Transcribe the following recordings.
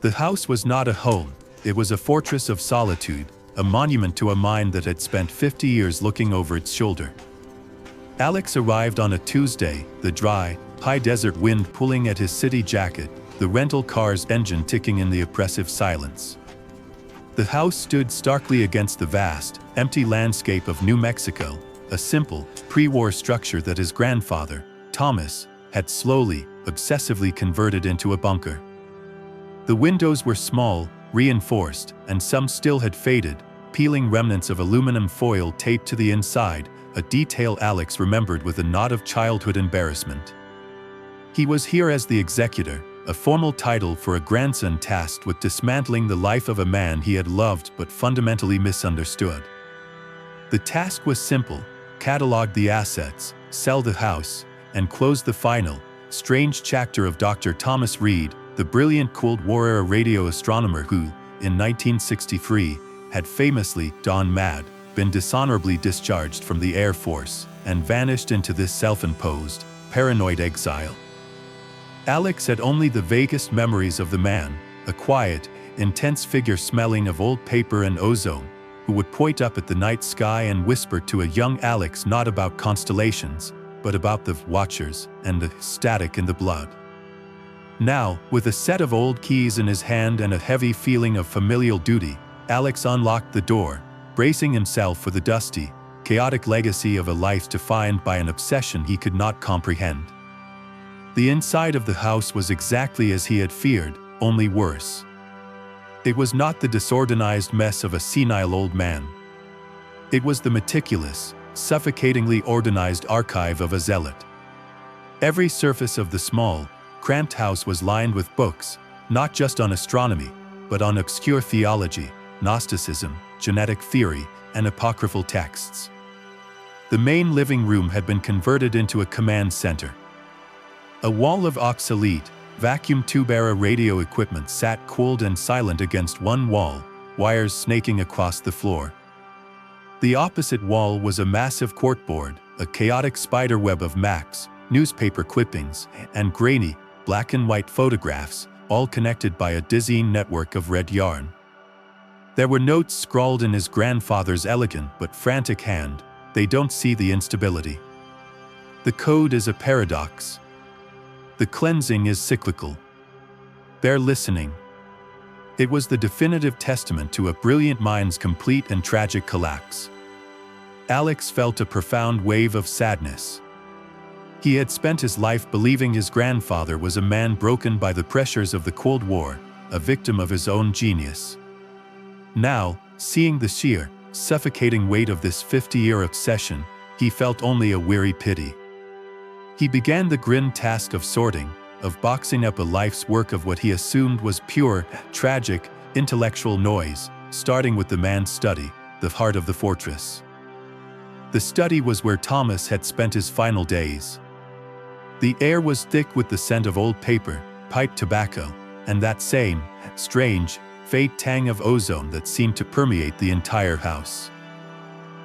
The house was not a home, it was a fortress of solitude, a monument to a mind that had spent 50 years looking over its shoulder. Alex arrived on a Tuesday, the dry, high desert wind pulling at his city jacket, the rental car's engine ticking in the oppressive silence. The house stood starkly against the vast, empty landscape of New Mexico, a simple, pre-war structure that his grandfather, Thomas, had slowly, obsessively converted into a bunker. The windows were small, reinforced, and some still had faded, peeling remnants of aluminum foil taped to the inside, a detail Alex remembered with a knot of childhood embarrassment. He was here as the executor, a formal title for a grandson tasked with dismantling the life of a man he had loved but fundamentally misunderstood. The task was simple: catalog the assets, sell the house, and close the final, strange chapter of Dr. Thomas Reed, the brilliant Cold War-era radio astronomer who, in 1963, had famously, gone mad, been dishonorably discharged from the Air Force, and vanished into this self-imposed, paranoid exile. Alex had only the vaguest memories of the man, a quiet, intense figure smelling of old paper and ozone, who would point up at the night sky and whisper to a young Alex not about constellations, but about the watchers and the static in the blood. Now, with a set of old keys in his hand and a heavy feeling of familial duty, Alex unlocked the door, bracing himself for the dusty, chaotic legacy of a life defined by an obsession he could not comprehend. The inside of the house was exactly as he had feared, only worse. It was not the disorganized mess of a senile old man. It was the meticulous, suffocatingly organized archive of a zealot. Every surface of the small, cramped house was lined with books, not just on astronomy, but on obscure theology, Gnosticism, genetic theory, and apocryphal texts. The main living room had been converted into a command center. A wall of obsolete, vacuum tube-era radio equipment sat cold and silent against one wall, wires snaking across the floor. The opposite wall was a massive corkboard, a chaotic spiderweb of Macs, newspaper clippings, and grainy, black and white photographs, all connected by a dizzying network of red yarn. There were notes scrawled in his grandfather's elegant but frantic hand: "They don't see the instability. The code is a paradox. The cleansing is cyclical. They're listening." It was the definitive testament to a brilliant mind's complete and tragic collapse. Alex felt a profound wave of sadness. He had spent his life believing his grandfather was a man broken by the pressures of the Cold War, a victim of his own genius. Now, seeing the sheer, suffocating weight of this 50-year obsession, he felt only a weary pity. He began the grim task of sorting, of boxing up a life's work of what he assumed was pure, tragic, intellectual noise, starting with the man's study, the heart of the fortress. The study was where Thomas had spent his final days. The air was thick with the scent of old paper, pipe tobacco, and that same, strange, faint tang of ozone that seemed to permeate the entire house.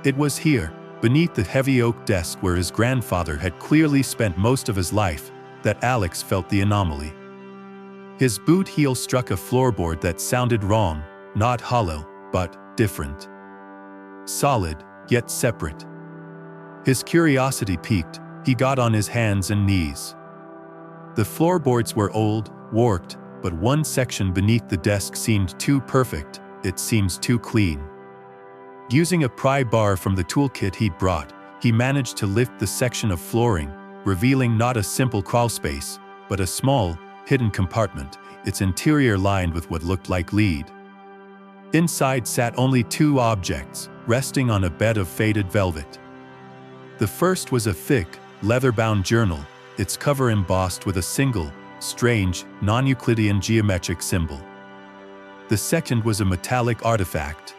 It was here, beneath the heavy oak desk where his grandfather had clearly spent most of his life, that Alex felt the anomaly. His boot heel struck a floorboard that sounded wrong, not hollow, but different. Solid, yet separate. His curiosity piqued, he got on his hands and knees. The floorboards were old, warped, but one section beneath the desk seemed too perfect, it seems too clean. Using a pry bar from the toolkit he'd brought, he managed to lift the section of flooring, revealing not a simple crawlspace, but a small, hidden compartment, its interior lined with what looked like lead. Inside sat only two objects, resting on a bed of faded velvet. The first was a thick, leather-bound journal, its cover embossed with a single, strange, non-Euclidean geometric symbol. The second was a metallic artifact.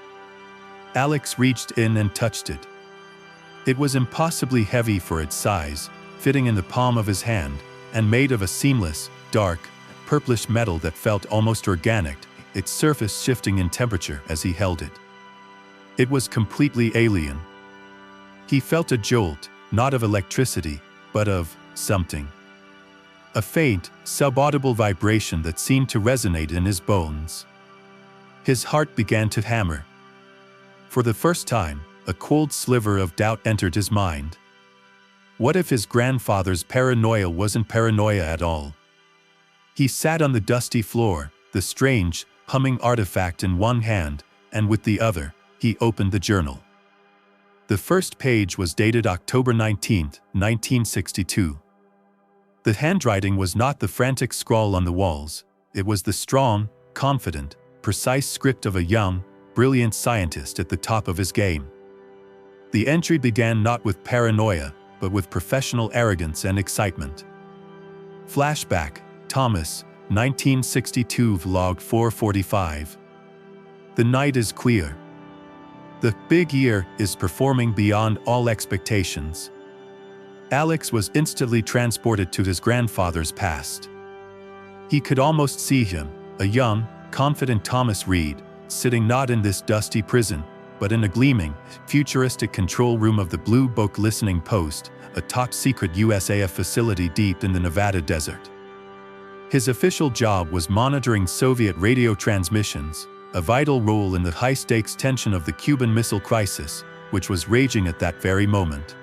Alex reached in and touched it. It was impossibly heavy for its size, fitting in the palm of his hand, and made of a seamless, dark, purplish metal that felt almost organic, its surface shifting in temperature as he held it. It was completely alien. He felt a jolt, not of electricity, but of something. a faint, subaudible vibration that seemed to resonate in his bones. His heart began to hammer. For the first time, a cold sliver of doubt entered his mind. What if his grandfather's paranoia wasn't paranoia at all? He sat on the dusty floor, the strange, humming artifact in one hand, and with the other, he opened the journal. The first page was dated October 19, 1962. The handwriting was not the frantic scrawl on the walls, it was the strong, confident, precise script of a young, brilliant scientist at the top of his game. The entry began not with paranoia, but with professional arrogance and excitement. Flashback, Thomas, 1962 Vlog 445. The night is clear. The big year is performing beyond all expectations. Alex was instantly transported to his grandfather's past. He could almost see him, a young, confident Thomas Reed, sitting not in this dusty prison, but in a gleaming, futuristic control room of the Blue Book listening post, a top-secret USAF facility deep in the Nevada desert. His official job was monitoring Soviet radio transmissions, a vital role in the high-stakes tension of the Cuban Missile Crisis, which was raging at that very moment.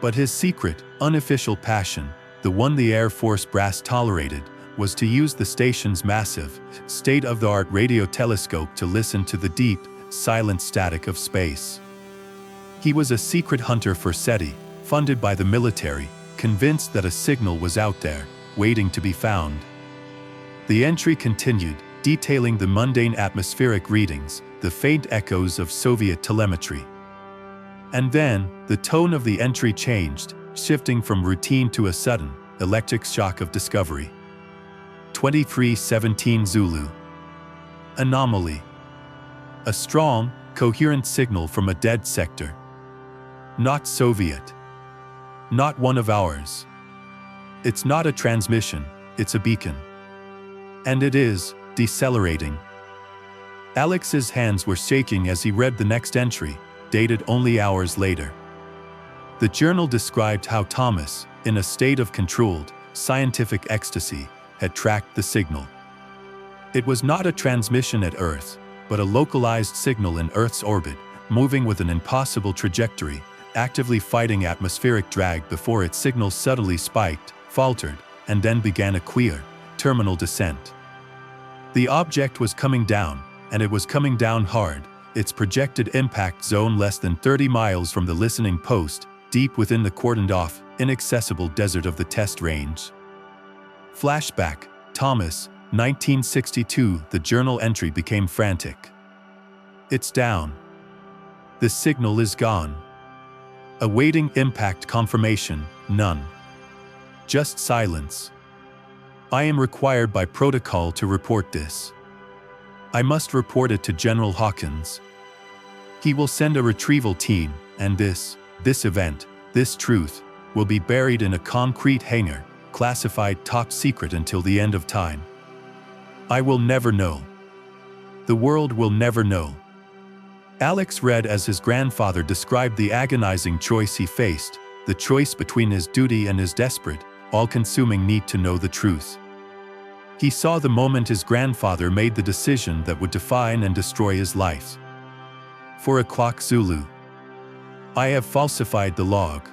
But his secret, unofficial passion, the one the Air Force brass tolerated, was to use the station's massive, state-of-the-art radio telescope to listen to the deep, silent static of space. He was a secret hunter for SETI, funded by the military, convinced that a signal was out there, waiting to be found. The entry continued, detailing the mundane atmospheric readings, the faint echoes of Soviet telemetry. And then, the tone of the entry changed, shifting from routine to a sudden, electric shock of discovery. 2317 Zulu. Anomaly. A strong, coherent signal from a dead sector. Not Soviet. Not one of ours. It's not a transmission, it's a beacon. And it is decelerating. Alex's hands were shaking as he read the next entry, dated only hours later. The journal described how Thomas, in a state of controlled, scientific ecstasy, had tracked the signal. It was not a transmission at Earth, but a localized signal in Earth's orbit, moving with an impossible trajectory, actively fighting atmospheric drag before its signal suddenly spiked, faltered, and then began a queer, terminal descent. The object was coming down, and it was coming down hard, its projected impact zone less than 30 miles from the listening post, deep within the cordoned-off, inaccessible desert of the test range. Flashback, Thomas, 1962. The journal entry became frantic. It's down. The signal is gone. Awaiting impact confirmation, none. Just silence. I am required by protocol to report this. I must report it to General Hawkins. He will send a retrieval team, and this event, this truth, will be buried in a concrete hangar, classified top secret until the end of time. I will never know. The world will never know. Alex read as his grandfather described the agonizing choice he faced, the choice between his duty and his desperate, all-consuming need to know the truth. He saw the moment his grandfather made the decision that would define and destroy his life. 4 o'clock Zulu. I have falsified the log.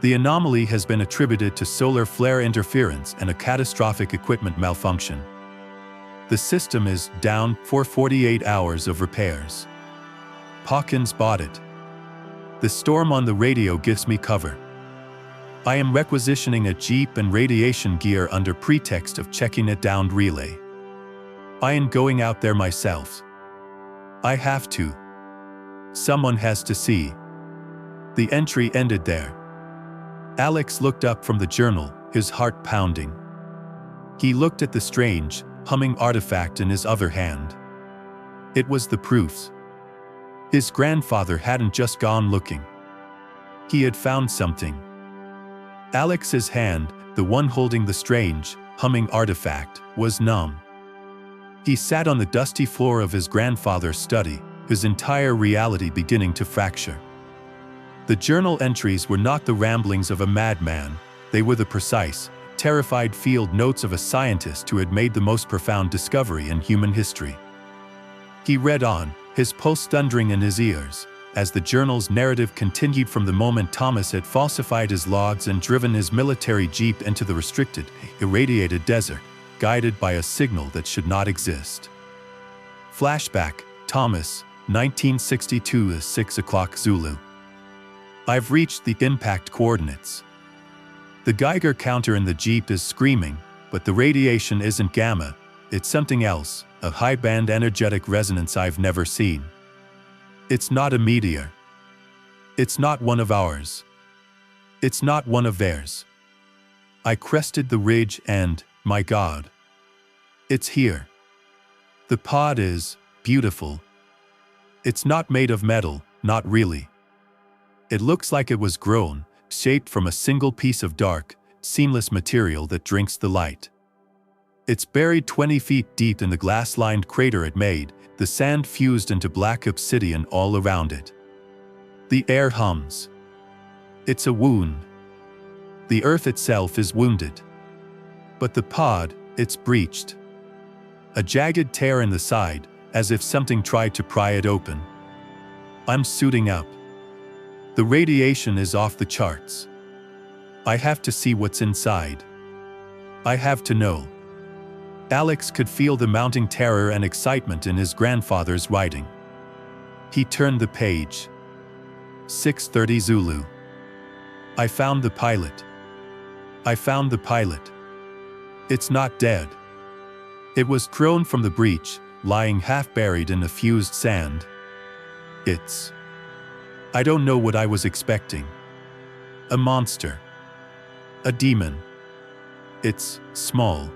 The anomaly has been attributed to solar flare interference and a catastrophic equipment malfunction. The system is down for 48 hours of repairs. Hawkins bought it. The storm on the radio gives me cover. I am requisitioning a jeep and radiation gear under pretext of checking a downed relay. I am going out there myself. I have to. Someone has to see. The entry ended there. Alex looked up from the journal, his heart pounding. He looked at the strange, humming artifact in his other hand. It was the proofs. His grandfather hadn't just gone looking. He had found something. Alex's hand, the one holding the strange, humming artifact, was numb. He sat on the dusty floor of his grandfather's study, his entire reality beginning to fracture. The journal entries were not the ramblings of a madman, they were the precise, terrified field notes of a scientist who had made the most profound discovery in human history. He read on, his pulse thundering in his ears, as the journal's narrative continued from the moment Thomas had falsified his logs and driven his military jeep into the restricted, irradiated desert, guided by a signal that should not exist. Flashback, Thomas, 1962 is 6 o'clock Zulu. I've reached the impact coordinates. The Geiger counter in the jeep is screaming, but the radiation isn't gamma, it's something else, a high-band energetic resonance I've never seen. It's not a meteor. It's not one of ours. It's not one of theirs. I crested the ridge and, my God, it's here. The pod is beautiful. It's not made of metal, not really. It looks like it was grown, shaped from a single piece of dark, seamless material that drinks the light. It's buried 20 feet deep in the glass-lined crater it made, the sand fused into black obsidian all around it. The air hums. It's a wound. The earth itself is wounded. But the pod, it's breached. A jagged tear in the side, as if something tried to pry it open. I'm suiting up. The radiation is off the charts. I have to see what's inside. I have to know. Alex could feel the mounting terror and excitement in his grandfather's writing. He turned the page. 6:30 Zulu. I found the pilot. I found the pilot. It's not dead. It was thrown from the breach, lying half-buried in the fused sand. I don't know what I was expecting. A monster. A demon. It's small.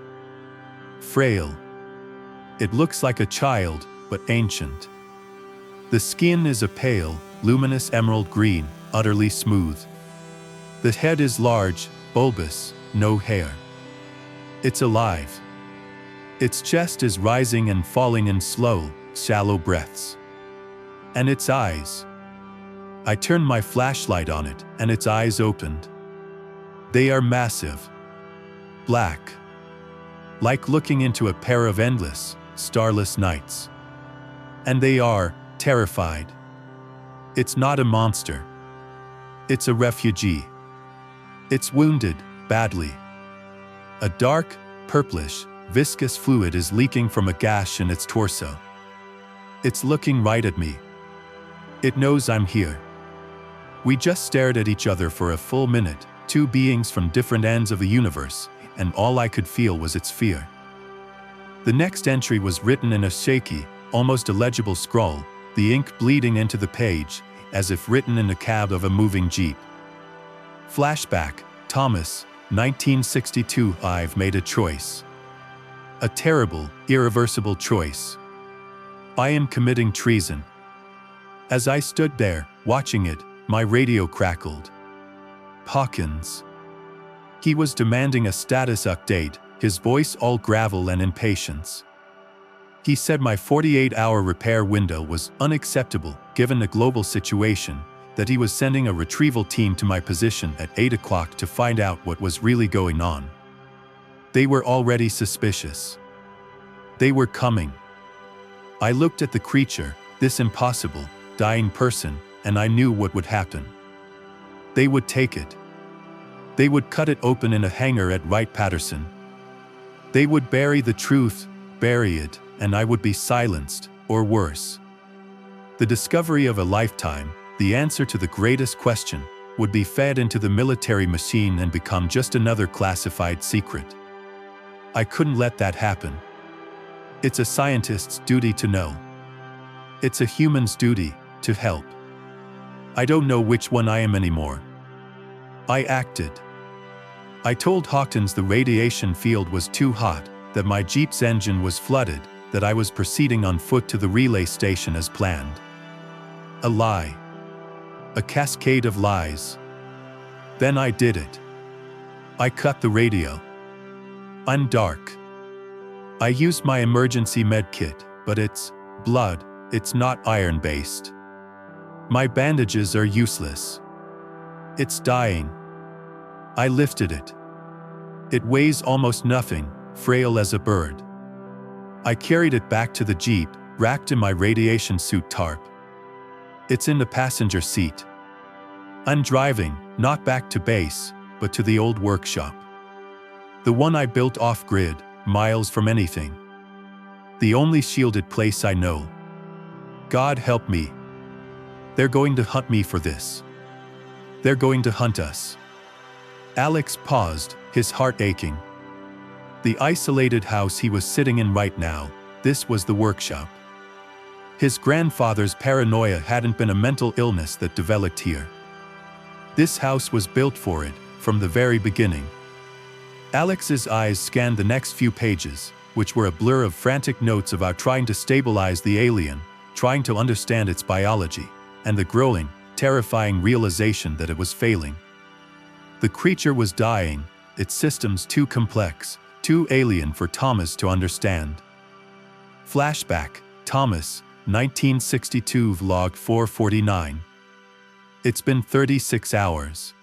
Frail. It looks like a child, but ancient. The skin is a pale, luminous emerald green, utterly smooth. The head is large, bulbous, no hair. It's alive. Its chest is rising and falling in slow, shallow breaths. And its eyes. I turned my flashlight on it, and its eyes opened. They are massive. Black. Like looking into a pair of endless, starless nights. And they are terrified. It's not a monster. It's a refugee. It's wounded, badly. A dark, purplish, viscous fluid is leaking from a gash in its torso. It's looking right at me. It knows I'm here. We just stared at each other for a full minute, two beings from different ends of the universe, and all I could feel was its fear. The next entry was written in a shaky, almost illegible scrawl, the ink bleeding into the page, as if written in the cab of a moving jeep. Flashback, Thomas, 1962. I've made a choice. A terrible, irreversible choice. I am committing treason. As I stood there, watching it, my radio crackled. Hawkins. He was demanding a status update, his voice all gravel and impatience. He said my 48-hour repair window was unacceptable, given the global situation, that he was sending a retrieval team to my position at 8 o'clock to find out what was really going on. They were already suspicious. They were coming. I looked at the creature, this impossible, dying person, and I knew what would happen. They would take it. They would cut it open in a hangar at Wright-Patterson. They would bury the truth, bury it, and I would be silenced, or worse. The discovery of a lifetime, the answer to the greatest question, would be fed into the military machine and become just another classified secret. I couldn't let that happen. It's a scientist's duty to know. It's a human's duty to help. I don't know which one I am anymore. I acted. I told Hawkins the radiation field was too hot, that my Jeep's engine was flooded, that I was proceeding on foot to the relay station as planned. A lie. A cascade of lies. Then I did it. I cut the radio. I'm dark. I used my emergency med kit, but it's blood, it's not iron-based. My bandages are useless. It's dying. I lifted it. It weighs almost nothing, frail as a bird. I carried it back to the Jeep, wrapped in my radiation suit tarp. It's in the passenger seat. I'm driving, not back to base, but to the old workshop. The one I built off-grid, miles from anything. The only shielded place I know. God help me. They're going to hunt me for this. They're going to hunt us. Alex paused, his heart aching. The isolated house he was sitting in right now, this was the workshop. His grandfather's paranoia hadn't been a mental illness that developed here. This house was built for it, from the very beginning. Alex's eyes scanned the next few pages, which were a blur of frantic notes about trying to stabilize the alien, trying to understand its biology, and the growing, terrifying realization that it was failing. The creature was dying, its systems too complex, too alien for Thomas to understand. Flashback, Thomas, 1962 Vlog 449. It's been 36 hours.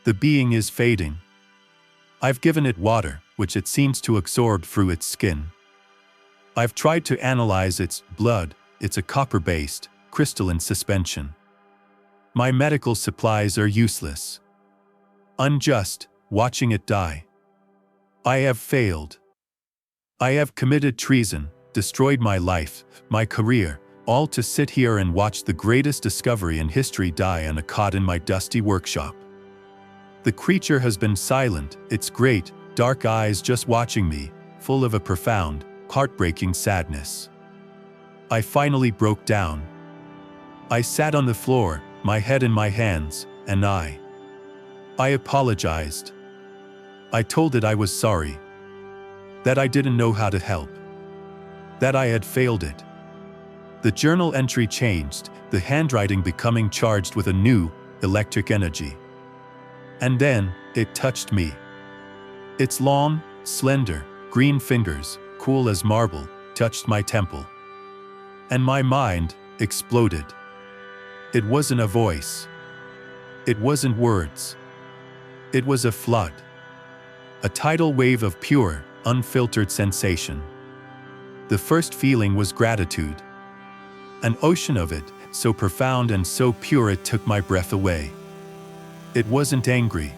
The being is fading. I've given it water, which it seems to absorb through its skin. I've tried to analyze its blood, it's a copper-based, crystalline suspension. My medical supplies are useless. Unjust, watching it die. I have failed. I have committed treason, destroyed my life, my career, all to sit here and watch the greatest discovery in history die on a cot in my dusty workshop. The creature has been silent, its great, dark eyes just watching me, full of a profound, heartbreaking sadness. I finally broke down. I sat on the floor, my head in my hands, and I apologized. I told it I was sorry. That I didn't know how to help. That I had failed it. The journal entry changed, the handwriting becoming charged with a new, electric energy. And then, it touched me. Its long, slender, green fingers, cool as marble, touched my temple. And my mind exploded. It wasn't a voice. It wasn't words. It was a flood. A tidal wave of pure, unfiltered sensation. The first feeling was gratitude. An ocean of it, so profound and so pure it took my breath away. It wasn't angry.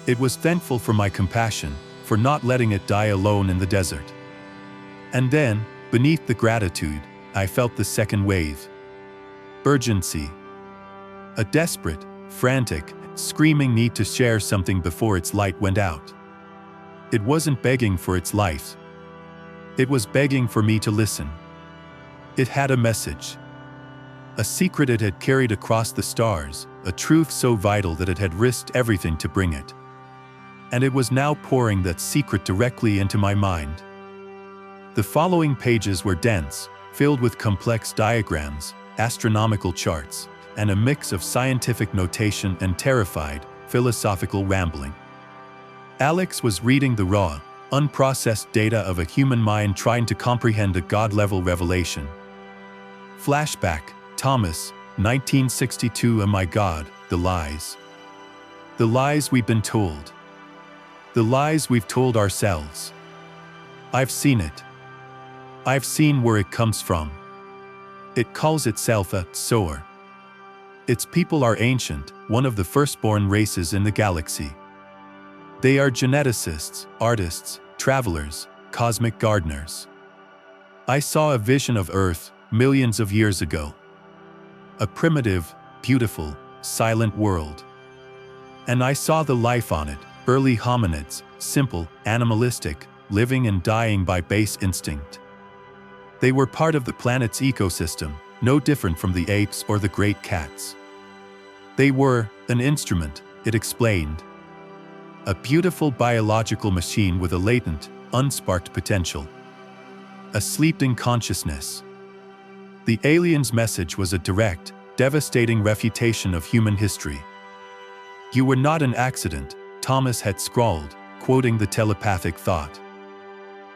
It was thankful for my compassion, for not letting it die alone in the desert. And then, beneath the gratitude, I felt the second wave. Urgency. A desperate, frantic, screaming need to share something before its light went out. It wasn't begging for its life. It was begging for me to listen. It had a message. A secret it had carried across the stars, a truth so vital that it had risked everything to bring it. And it was now pouring that secret directly into my mind. The following pages were dense, filled with complex diagrams, astronomical charts, and a mix of scientific notation and terrified, philosophical rambling. Alex was reading the raw, unprocessed data of a human mind trying to comprehend a God-level revelation. Flashback, Thomas, 1962. Oh my God, the lies. The lies we've been told. The lies we've told ourselves. I've seen it. I've seen where it comes from. It calls itself a Sower. Its people are ancient, one of the firstborn races in the galaxy. They are geneticists, artists, travelers, cosmic gardeners. I saw a vision of Earth millions of years ago. A primitive, beautiful, silent world. And I saw the life on it, early hominids, simple, animalistic, living and dying by base instinct. They were part of the planet's ecosystem, no different from the apes or the great cats. They were an instrument, it explained. A beautiful biological machine with a latent, unsparked potential. A sleeping consciousness. The alien's message was a direct, devastating refutation of human history. You were not an accident, Thomas had scrawled, quoting the telepathic thought.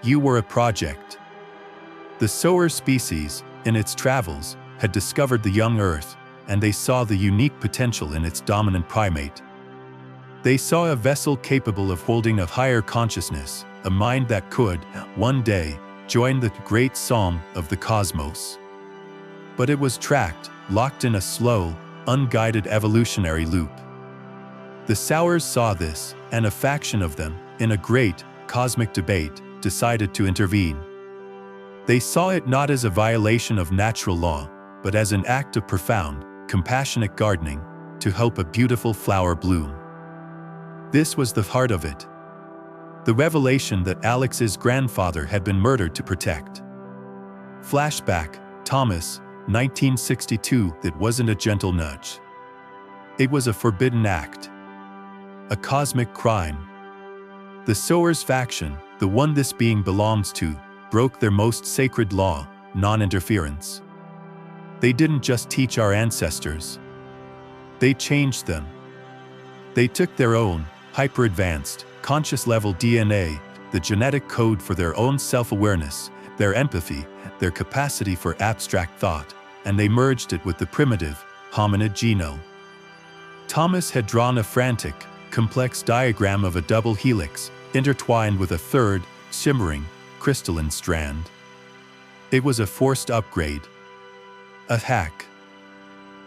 You were a project. The Sower species, in its travels, had discovered the young Earth, and they saw the unique potential in its dominant primate. They saw a vessel capable of holding a higher consciousness, a mind that could, one day, join the great psalm of the cosmos. But it was trapped, locked in a slow, unguided evolutionary loop. The Sowers saw this, and a faction of them, in a great, cosmic debate, decided to intervene. They saw it not as a violation of natural law, but as an act of profound, compassionate gardening, to help a beautiful flower bloom. This was the heart of it. The revelation that Alex's grandfather had been murdered to protect. Flashback, Thomas, 1962. It wasn't a gentle nudge. It was a forbidden act. A cosmic crime. The Sowers faction, the one this being belongs to, broke their most sacred law, non-interference. They didn't just teach our ancestors. They changed them. They took their own, hyper-advanced, conscious-level DNA, the genetic code for their own self-awareness, their empathy, their capacity for abstract thought, and they merged it with the primitive, hominid genome. Thomas had drawn a frantic, complex diagram of a double helix, intertwined with a third, shimmering, crystalline strand. It was a forced upgrade. A hack.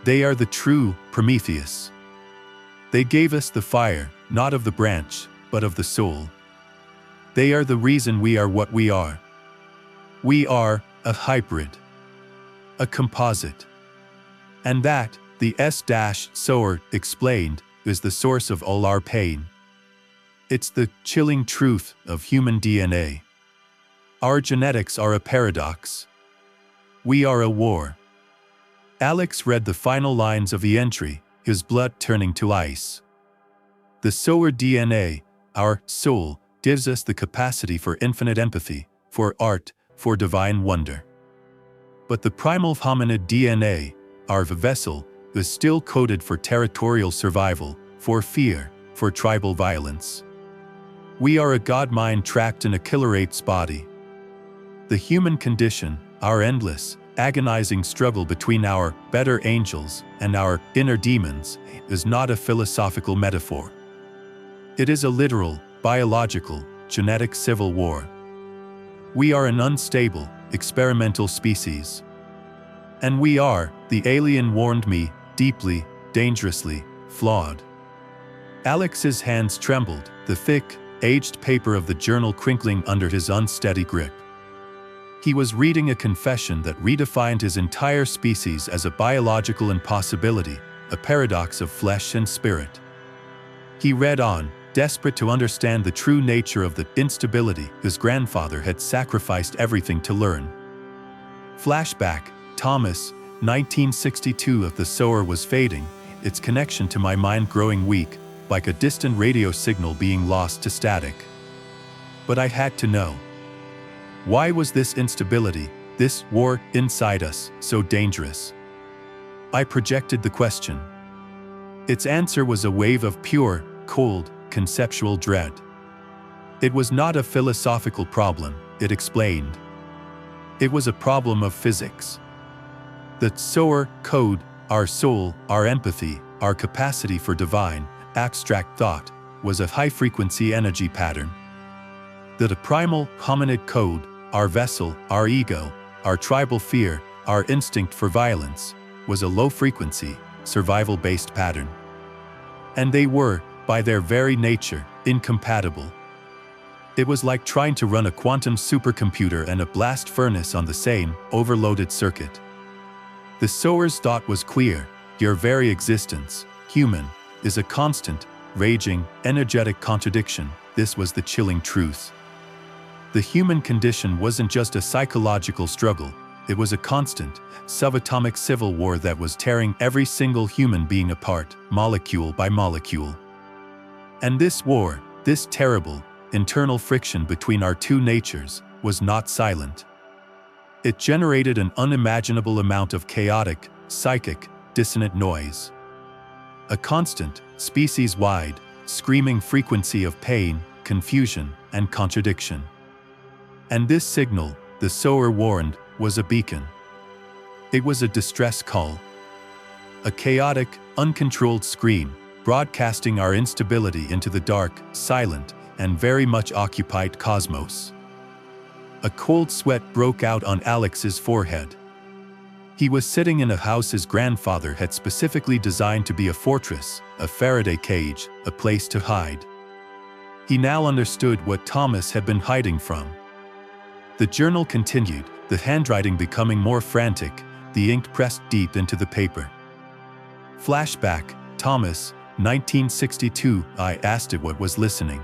They are the true Prometheus. They gave us the fire, not of the branch, but of the soul. They are the reason we are what we are. We are a hybrid. A composite. And that, the Sower explained, is the source of all our pain. It's the chilling truth of human DNA. Our genetics are a paradox. We are a war. Alex read the final lines of the entry, his blood turning to ice. The Sower DNA, our soul, gives us the capacity for infinite empathy, for art, for divine wonder. But the primal hominid DNA, our vessel, is still coded for territorial survival, for fear, for tribal violence. We are a god-mind trapped in a killer ape's body. The human condition, our endless, agonizing struggle between our better angels and our inner demons, is not a philosophical metaphor. It is a literal, biological, genetic civil war. We are an unstable, experimental species. And we are, the alien warned me, deeply, dangerously, flawed. Alex's hands trembled, the thick, aged paper of the journal crinkling under his unsteady grip. He was reading a confession that redefined his entire species as a biological impossibility, a paradox of flesh and spirit. He read on, desperate to understand the true nature of the instability his grandfather had sacrificed everything to learn. Flashback, Thomas, 1962. If the Sower was fading, its connection to my mind growing weak, like a distant radio signal being lost to static. But I had to know. Why was this instability, this war inside us, so dangerous? I projected the question. Its answer was a wave of pure, cold, conceptual dread. It was not a philosophical problem, it explained. It was a problem of physics. The Sower code, our soul, our empathy, our capacity for divine, abstract thought, was a high-frequency energy pattern. The primal hominid code, our vessel, our ego, our tribal fear, our instinct for violence, was a low-frequency, survival-based pattern. And they were, by their very nature, incompatible. It was like trying to run a quantum supercomputer and a blast furnace on the same, overloaded circuit. The Sower's thought was clear: your very existence, human, is a constant, raging, energetic contradiction. This was the chilling truth. The human condition wasn't just a psychological struggle, it was a constant, subatomic civil war that was tearing every single human being apart, molecule by molecule. And this war, this terrible, internal friction between our two natures, was not silent. It generated an unimaginable amount of chaotic, psychic, dissonant noise. A constant, species-wide, screaming frequency of pain, confusion, and contradiction. And this signal, the Sower warned, was a beacon. It was a distress call. A chaotic, uncontrolled scream, broadcasting our instability into the dark, silent, and very much occupied cosmos. A cold sweat broke out on Alex's forehead. He was sitting in a house his grandfather had specifically designed to be a fortress, a Faraday cage, a place to hide. He now understood what Thomas had been hiding from. The journal continued, the handwriting becoming more frantic, the ink pressed deep into the paper. Flashback, Thomas, 1962, I asked it what was listening.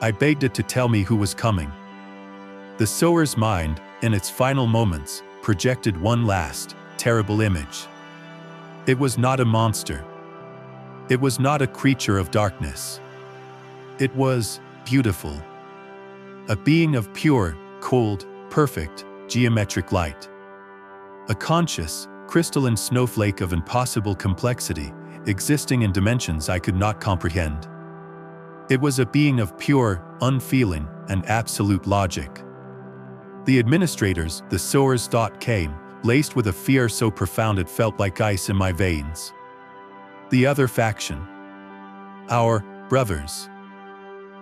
I begged it to tell me who was coming. The Sower's mind, in its final moments, projected one last, terrible image. It was not a monster. It was not a creature of darkness. It was beautiful. A being of pure, cold, perfect, geometric light. A conscious, crystalline snowflake of impossible complexity, existing in dimensions I could not comprehend. It was a being of pure, unfeeling, and absolute logic. The administrators, the Sower's thought came, laced with a fear so profound it felt like ice in my veins. The other faction. Our brothers.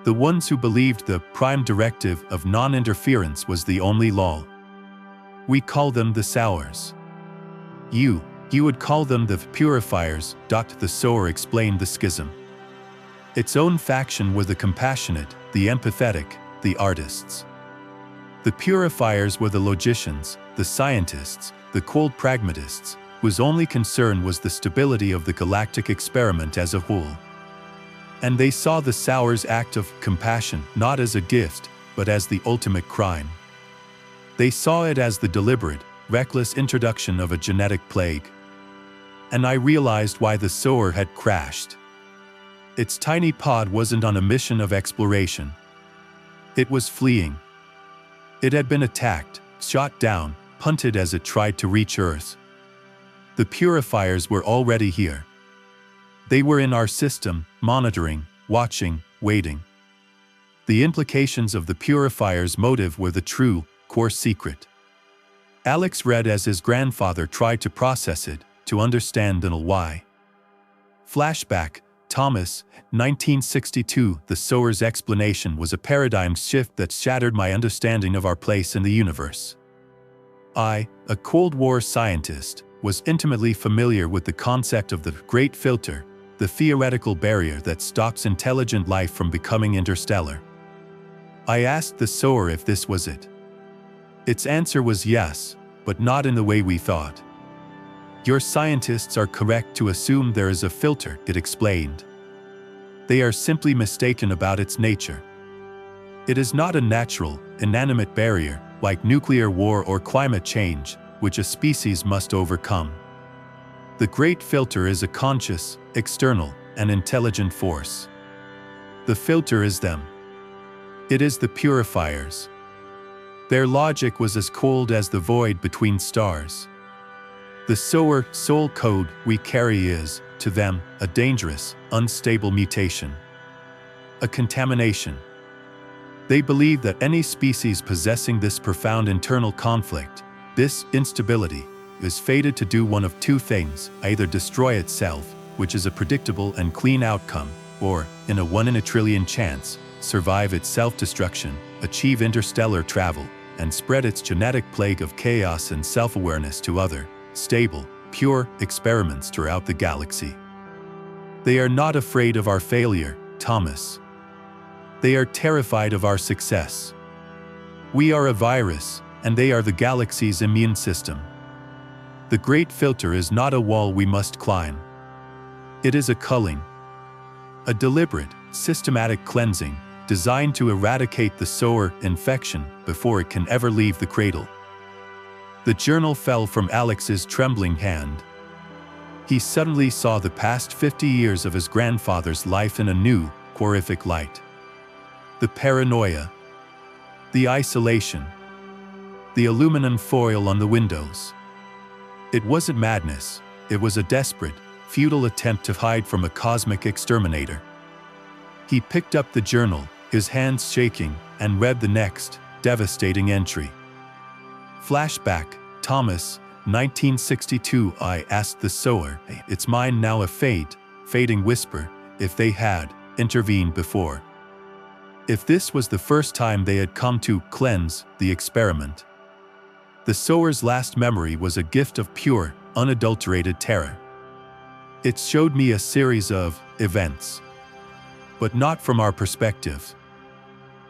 The ones who believed the prime directive of non-interference was the only law. We call them the Sowers. You would call them the Purifiers. The Sower explained the schism. Its own faction were the compassionate, the empathetic, the artists. The Purifiers were the logicians, the scientists, the cold pragmatists, whose only concern was the stability of the galactic experiment as a whole. And they saw the Sower's act of compassion not as a gift, but as the ultimate crime. They saw it as the deliberate, reckless introduction of a genetic plague. And I realized why the Sower had crashed. Its tiny pod wasn't on a mission of exploration. It was fleeing. It had been attacked, shot down, punted as it tried to reach Earth. The Purifiers were already here. They were in our system, monitoring, watching, waiting. The implications of the Purifiers' motive were the true, core secret. Alex read as his grandfather tried to process it, to understand and why. Flashback, Thomas, 1962. The Sower's explanation was a paradigm shift that shattered my understanding of our place in the universe. I, a Cold War scientist, was intimately familiar with the concept of the Great Filter, the theoretical barrier that stops intelligent life from becoming interstellar. I asked the Sower if this was it. Its answer was yes, but not in the way we thought. Your scientists are correct to assume there is a filter, it explained. They are simply mistaken about its nature. It is not a natural, inanimate barrier, like nuclear war or climate change, which a species must overcome. The Great Filter is a conscious, external, and intelligent force. The filter is them. It is the Purifiers. Their logic was as cold as the void between stars. The Sower soul code we carry is, to them, a dangerous, unstable mutation. A contamination. They believe that any species possessing this profound internal conflict, this instability, is fated to do one of two things: either destroy itself, which is a predictable and clean outcome, or, in a 1 in a trillion chance, survive its self-destruction, achieve interstellar travel, and spread its genetic plague of chaos and self-awareness to other, stable, pure experiments throughout the galaxy. They are not afraid of our failure, Thomas. They are terrified of our success. We are a virus, and they are the galaxy's immune system. The Great Filter is not a wall we must climb. It is a culling. A deliberate, systematic cleansing, designed to eradicate the Sower infection before it can ever leave the cradle. The journal fell from Alex's trembling hand. He suddenly saw the past 50 years of his grandfather's life in a new, horrific light. The paranoia. The isolation. The aluminum foil on the windows. It wasn't madness, it was a desperate, futile attempt to hide from a cosmic exterminator. He picked up the journal, his hands shaking, and read the next, devastating entry. Flashback, Thomas, 1962. I asked the Sower, its mind now a faint, fading whisper, if they had intervened before. If this was the first time they had come to cleanse the experiment. The Sower's last memory was a gift of pure, unadulterated terror. It showed me a series of events. But not from our perspective.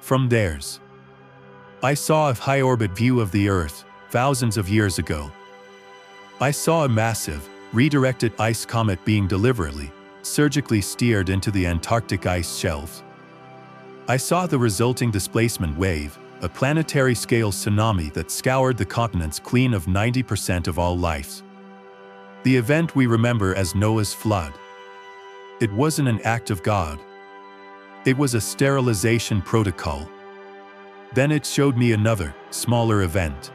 From theirs. I saw a high-orbit view of the Earth, thousands of years ago. I saw a massive, redirected ice comet being deliberately, surgically steered into the Antarctic ice shelf. I saw the resulting displacement wave, a planetary-scale tsunami that scoured the continents clean of 90% of all life. The event we remember as Noah's flood. It wasn't an act of God. It was a sterilization protocol. Then it showed me another, smaller event.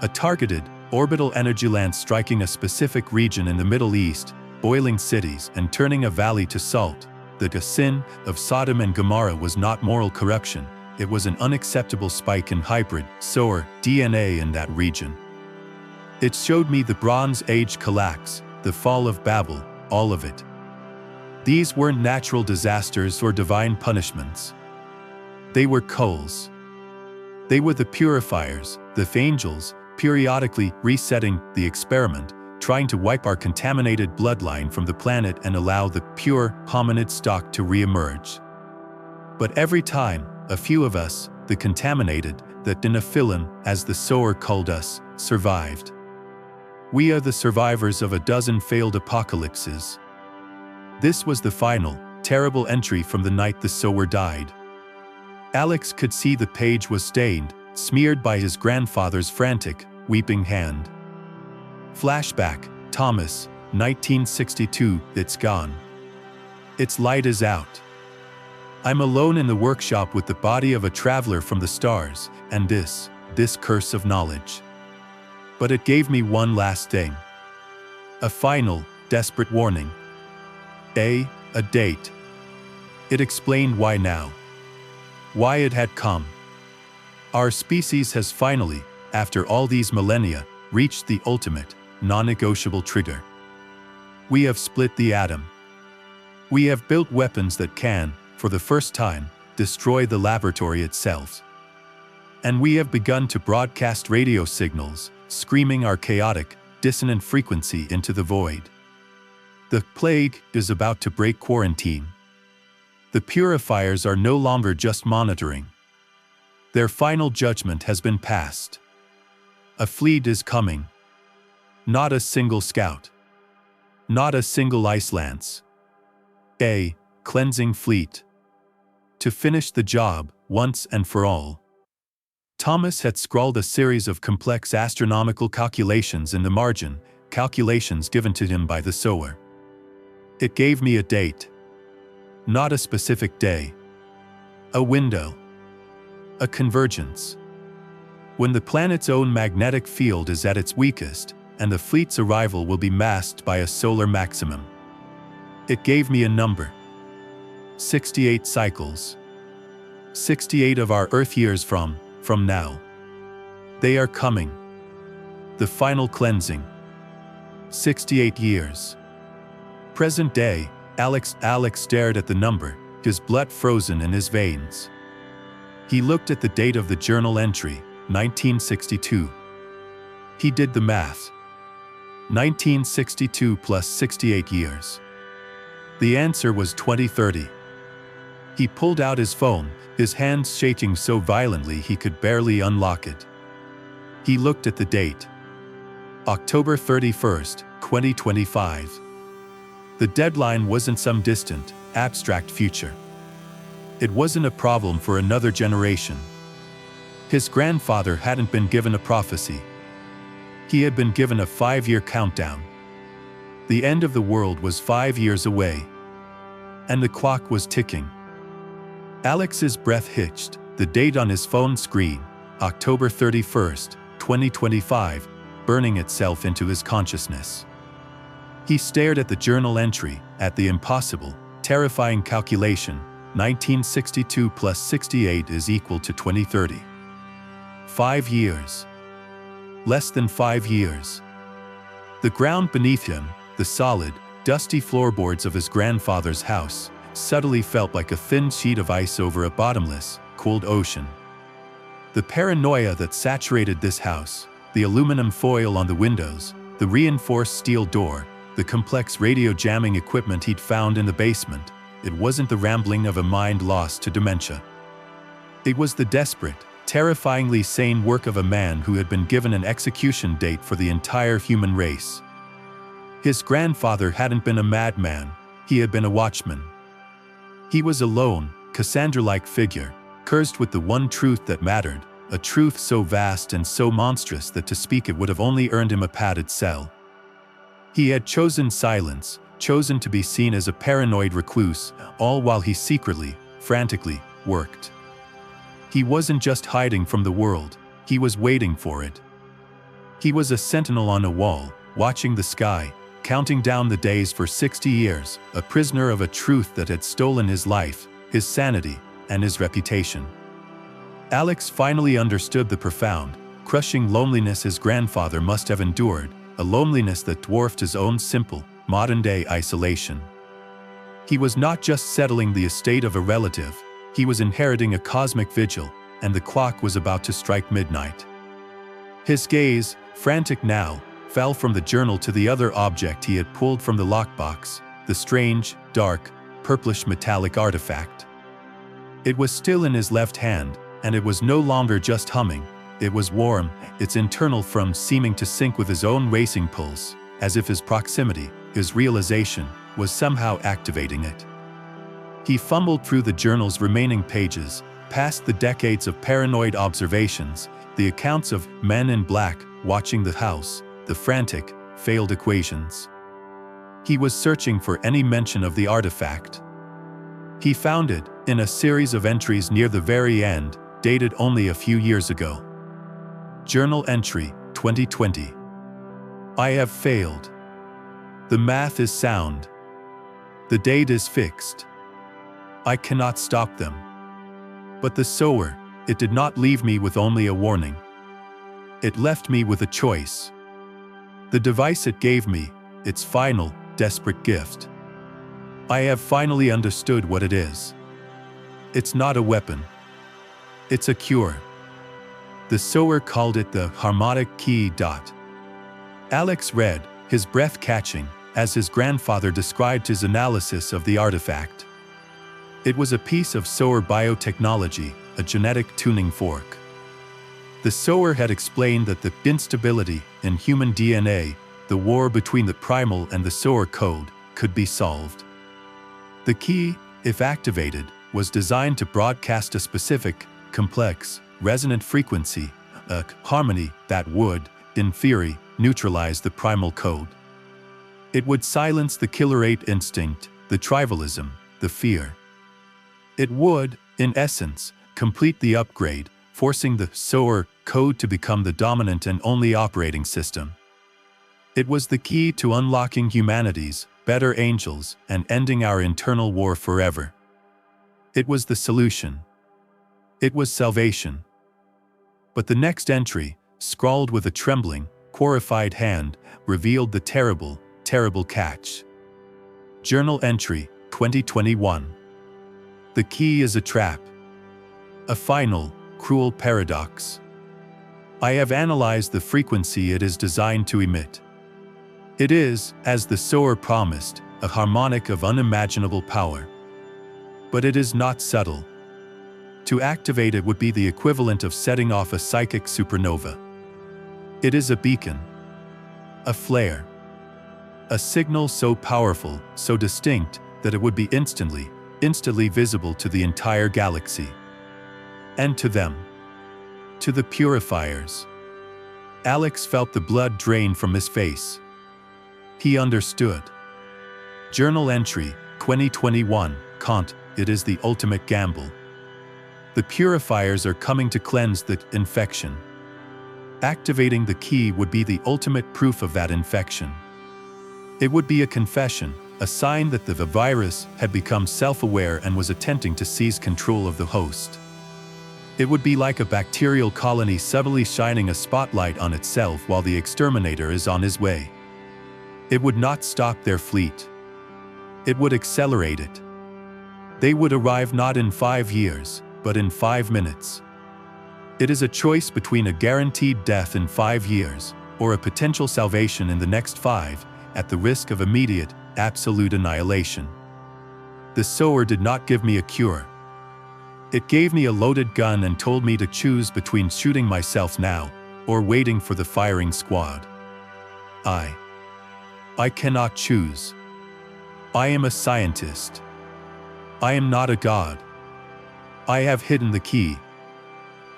A targeted, orbital energy lance striking a specific region in the Middle East, boiling cities and turning a valley to salt. The sin of Sodom and Gomorrah was not moral corruption, it was an unacceptable spike in hybrid, Sower, DNA in that region. It showed me the Bronze Age collapse, the fall of Babel, all of it. These weren't natural disasters or divine punishments. They were culls. They were the Purifiers, the angels, periodically resetting the experiment, trying to wipe our contaminated bloodline from the planet and allow the pure hominid stock to re-emerge. But every time, a few of us, the contaminated, the Nephilim, as the Sower called us, survived. We are the survivors of a dozen failed apocalypses. This was the final, terrible entry from the night the Sower died. Alex could see the page was stained, smeared by his grandfather's frantic, weeping hand. Flashback, Thomas, 1962, it's gone. Its light is out. I'm alone in the workshop with the body of a traveler from the stars, and this curse of knowledge. But it gave me one last thing. A final, desperate warning. A date. It explained why now. Why it had come. Our species has finally, after all these millennia, reached the ultimate, non-negotiable trigger. We have split the atom. We have built weapons that can, for the first time, destroy the laboratory itself. And we have begun to broadcast radio signals, screaming our chaotic, dissonant frequency into the void. The plague is about to break quarantine. The Purifiers are no longer just monitoring. Their final judgment has been passed. A fleet is coming. Not a single scout. Not a single ice lance. A cleansing fleet. To finish the job, once and for all. Thomas had scrawled a series of complex astronomical calculations in the margin, calculations given to him by the Sower. It gave me a date. Not a specific day. A window. A convergence. When the planet's own magnetic field is at its weakest, and the fleet's arrival will be masked by a solar maximum. It gave me a number. 68 cycles. 68 of our Earth years from now. They are coming. The final cleansing. 68 years. Present day, Alex stared at the number, his blood frozen in his veins. He looked at the date of the journal entry, 1962. He did the math. 1962 plus 68 years. The answer was 2030. He pulled out his phone, his hands shaking so violently he could barely unlock it. He looked at the date. October 31st, 2025. The deadline wasn't some distant, abstract future. It wasn't a problem for another generation. His grandfather hadn't been given a prophecy. He had been given a 5-year countdown. The end of the world was 5 years away. And the clock was ticking. Alex's breath hitched, the date on his phone screen, October 31st, 2025, burning itself into his consciousness. He stared at the journal entry, at the impossible, terrifying calculation, 1962 plus 68 is equal to 2030. 5 years. Less than 5 years. The ground beneath him, the solid, dusty floorboards of his grandfather's house suddenly felt like a thin sheet of ice over a bottomless, cold ocean. The paranoia that saturated this house, the aluminum foil on the windows, the reinforced steel door, the complex radio jamming equipment he'd found in the basement, it wasn't the rambling of a mind lost to dementia. It was the desperate, terrifyingly sane work of a man who had been given an execution date for the entire human race. His grandfather hadn't been a madman, he had been a watchman. He was a lone, Cassandra-like figure, cursed with the one truth that mattered, a truth so vast and so monstrous that to speak it would have only earned him a padded cell. He had chosen silence, chosen to be seen as a paranoid recluse, all while he secretly, frantically, worked. He wasn't just hiding from the world, he was waiting for it. He was a sentinel on a wall, watching the sky, counting down the days for 60 years, a prisoner of a truth that had stolen his life, his sanity, and his reputation. Alex finally understood the profound, crushing loneliness his grandfather must have endured, a loneliness that dwarfed his own simple, modern-day isolation. He was not just settling the estate of a relative, he was inheriting a cosmic vigil, and the clock was about to strike midnight. His gaze, frantic now, fell from the journal to the other object he had pulled from the lockbox, the strange, dark, purplish metallic artifact. It was still in his left hand, and it was no longer just humming, it was warm, its internal thrum seeming to sync with his own racing pulse, as if his proximity, his realization, was somehow activating it. He fumbled through the journal's remaining pages, past the decades of paranoid observations, the accounts of men in black watching the house, the frantic, failed equations. He was searching for any mention of the artifact. He found it in a series of entries near the very end, dated only a few years ago. Journal entry, 2020. I have failed. The math is sound. The date is fixed. I cannot stop them. But the Sower, it did not leave me with only a warning. It left me with a choice. The device it gave me, its final, desperate gift. I have finally understood what it is. It's not a weapon. It's a cure. The Sower called it the harmonic key. Alex read, his breath catching, as his grandfather described his analysis of the artifact. It was a piece of Sower biotechnology, a genetic tuning fork. The Sower had explained that the instability in human DNA, the war between the Primal and the Sower code, could be solved. The key, if activated, was designed to broadcast a specific, complex, resonant frequency, a harmony that would, in theory, neutralize the Primal code. It would silence the killer 8 instinct, the tribalism, the fear. It would, in essence, complete the upgrade, forcing the Sower code to become the dominant and only operating system. It was the key to unlocking humanity's better angels and ending our internal war forever. It was the solution. It was salvation. But the next entry, scrawled with a trembling, horrified hand, revealed the terrible, terrible catch. Journal entry, 2021. The key is a trap. A final, cruel paradox. I have analyzed the frequency it is designed to emit. It is, as the Sower promised, a harmonic of unimaginable power. But it is not subtle. To activate it would be the equivalent of setting off a psychic supernova. It is a beacon. A flare. A signal so powerful, so distinct, that it would be instantly visible to the entire galaxy. And to them. To the Purifiers. Alex felt the blood drain from his face. He understood. Journal entry, 2021, Kant, it is the ultimate gamble. The Purifiers are coming to cleanse the infection. Activating the key would be the ultimate proof of that infection. It would be a confession, a sign that the virus had become self-aware and was attempting to seize control of the host. It would be like a bacterial colony subtly shining a spotlight on itself while the exterminator is on his way. It would not stop their fleet, It would accelerate it. They would arrive not in 5 years, but in 5 minutes. It is a choice between a guaranteed death in 5 years, or a potential salvation in the next 5, at the risk of immediate, absolute annihilation. The Sower did not give me a cure. It gave me a loaded gun and told me to choose between shooting myself now, or waiting for the firing squad. I cannot choose. I am a scientist. I am not a god. I have hidden the key.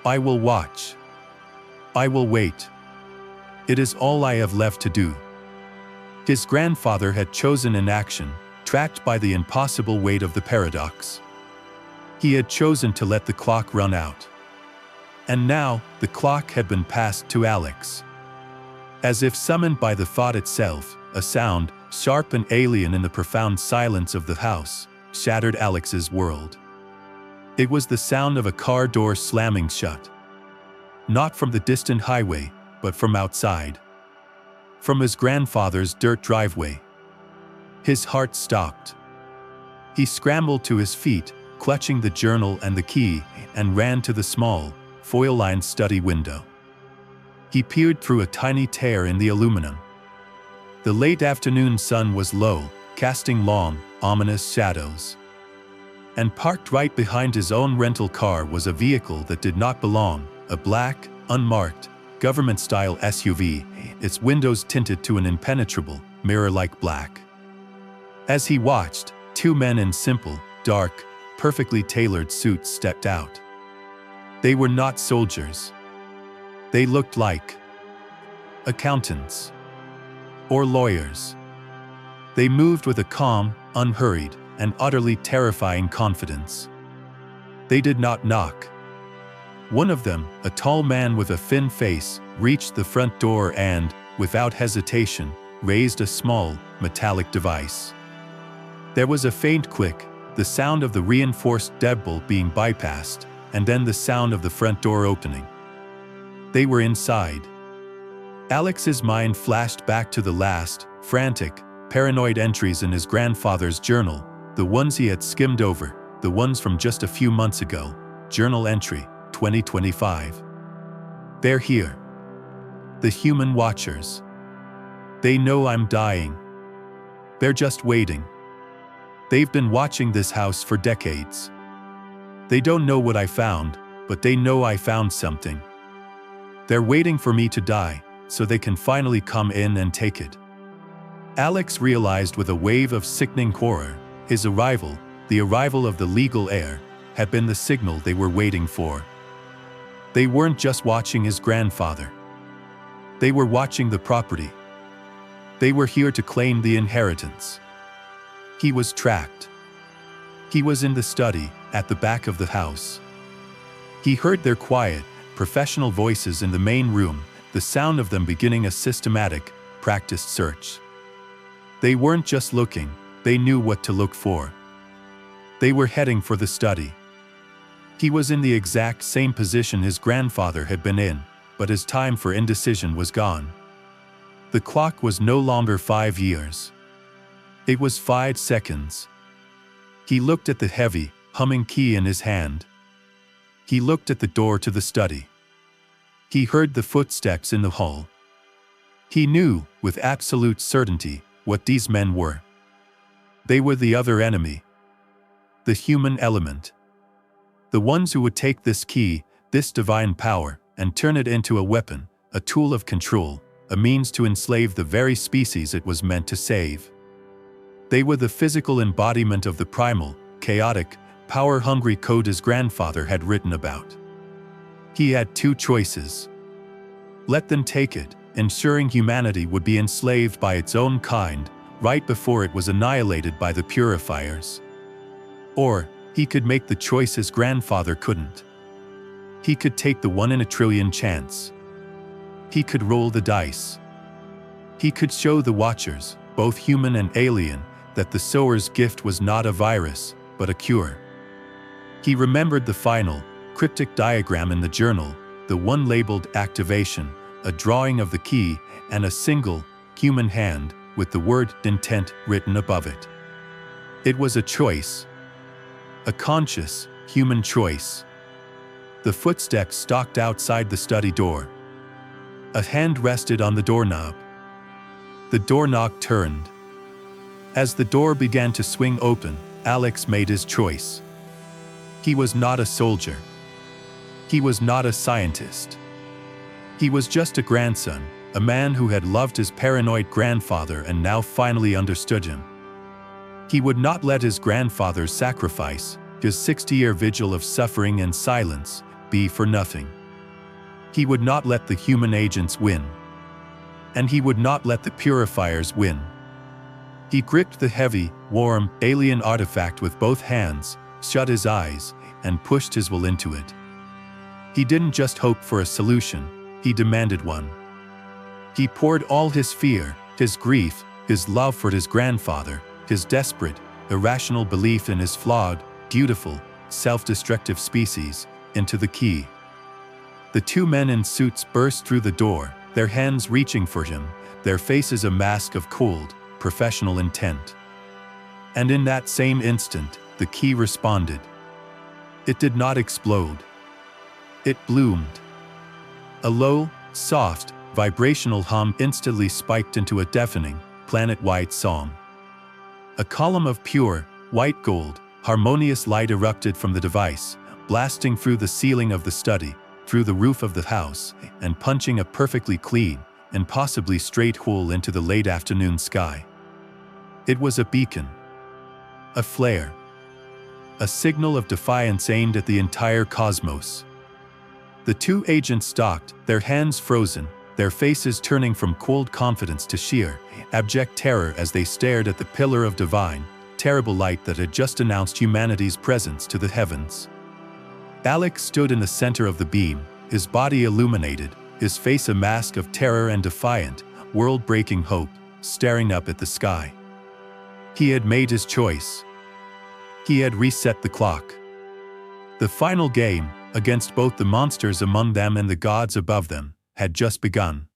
I will watch. I will wait. It is all I have left to do. His grandfather had chosen inaction, trapped by the impossible weight of the paradox. He had chosen to let the clock run out. And now, the clock had been passed to Alex. As if summoned by the thought itself, a sound, sharp and alien in the profound silence of the house, shattered Alex's world. It was the sound of a car door slamming shut. Not from the distant highway, but from outside. From his grandfather's dirt driveway. His heart stopped. He scrambled to his feet, clutching the journal and the key, and ran to the small, foil-lined study window. He peered through a tiny tear in the aluminum. The late afternoon sun was low, casting long, ominous shadows. And parked right behind his own rental car was a vehicle that did not belong, a black, unmarked, government-style SUV, its windows tinted to an impenetrable, mirror-like black. As he watched, 2 men in simple, dark, perfectly tailored suits stepped out. They were not soldiers. They looked like accountants or lawyers. They moved with a calm, unhurried, and utterly terrifying confidence. They did not knock. One of them, a tall man with a thin face, reached the front door and, without hesitation, raised a small, metallic device. There was a faint click, the sound of the reinforced deadbolt being bypassed, and then the sound of the front door opening. They were inside. Alex's mind flashed back to the last, frantic, paranoid entries in his grandfather's journal, the ones he had skimmed over, the ones from just a few months ago. Journal entry, 2025. They're here. The human watchers. They know I'm dying. They're just waiting. They've been watching this house for decades. They don't know what I found, but they know I found something. They're waiting for me to die, so they can finally come in and take it. Alex realized with a wave of sickening horror, his arrival, the arrival of the legal heir, had been the signal they were waiting for. They weren't just watching his grandfather. They were watching the property. They were here to claim the inheritance. He was tracked. He was in the study, at the back of the house. He heard their quiet, professional voices in the main room, the sound of them beginning a systematic, practiced search. They weren't just looking, they knew what to look for. They were heading for the study. He was in the exact same position his grandfather had been in, but his time for indecision was gone. The clock was no longer 5 years. It was 5 seconds. He looked at the heavy, humming key in his hand. He looked at the door to the study. He heard the footsteps in the hall. He knew, with absolute certainty, what these men were. They were the other enemy. The human element. The ones who would take this key, this divine power, and turn it into a weapon, a tool of control, a means to enslave the very species it was meant to save. They were the physical embodiment of the primal, chaotic, power-hungry code his grandfather had written about. He had 2 choices. Let them take it, ensuring humanity would be enslaved by its own kind, right before it was annihilated by the Purifiers. Or, he could make the choice his grandfather couldn't. He could take the 1 in a trillion chance. He could roll the dice. He could show the watchers, both human and alien, that the Sower's gift was not a virus, but a cure. He remembered the final, cryptic diagram in the journal, the one labeled activation, a drawing of the key, and a single, human hand, with the word intent written above it. It was a choice. A conscious, human choice. The footsteps stalked outside the study door. A hand rested on the doorknob. The doorknob turned. As the door began to swing open, Alex made his choice. He was not a soldier. He was not a scientist. He was just a grandson, a man who had loved his paranoid grandfather and now finally understood him. He would not let his grandfather's sacrifice, his 60-year vigil of suffering and silence, be for nothing. He would not let the human agents win. And he would not let the Purifiers win. He gripped the heavy, warm, alien artifact with both hands, shut his eyes, and pushed his will into it. He didn't just hope for a solution, he demanded one. He poured all his fear, his grief, his love for his grandfather, his desperate, irrational belief in his flawed, beautiful, self-destructive species, into the key. The two men in suits burst through the door, their hands reaching for him, their faces a mask of cold, professional intent. And in that same instant, the key responded. It did not explode. It bloomed. A low, soft, vibrational hum instantly spiked into a deafening, planet-wide song. A column of pure, white gold, harmonious light erupted from the device, blasting through the ceiling of the study, through the roof of the house, and punching a perfectly clean, impossibly straight hole into the late afternoon sky. It was a beacon. A flare. A signal of defiance aimed at the entire cosmos. The two agents stalked, their hands frozen, their faces turning from cold confidence to sheer, abject terror as they stared at the pillar of divine, terrible light that had just announced humanity's presence to the heavens. Alex stood in the center of the beam, his body illuminated, his face a mask of terror and defiant, world-breaking hope, staring up at the sky. He had made his choice. He had reset the clock. The final game, against both the monsters among them and the gods above them, had just begun.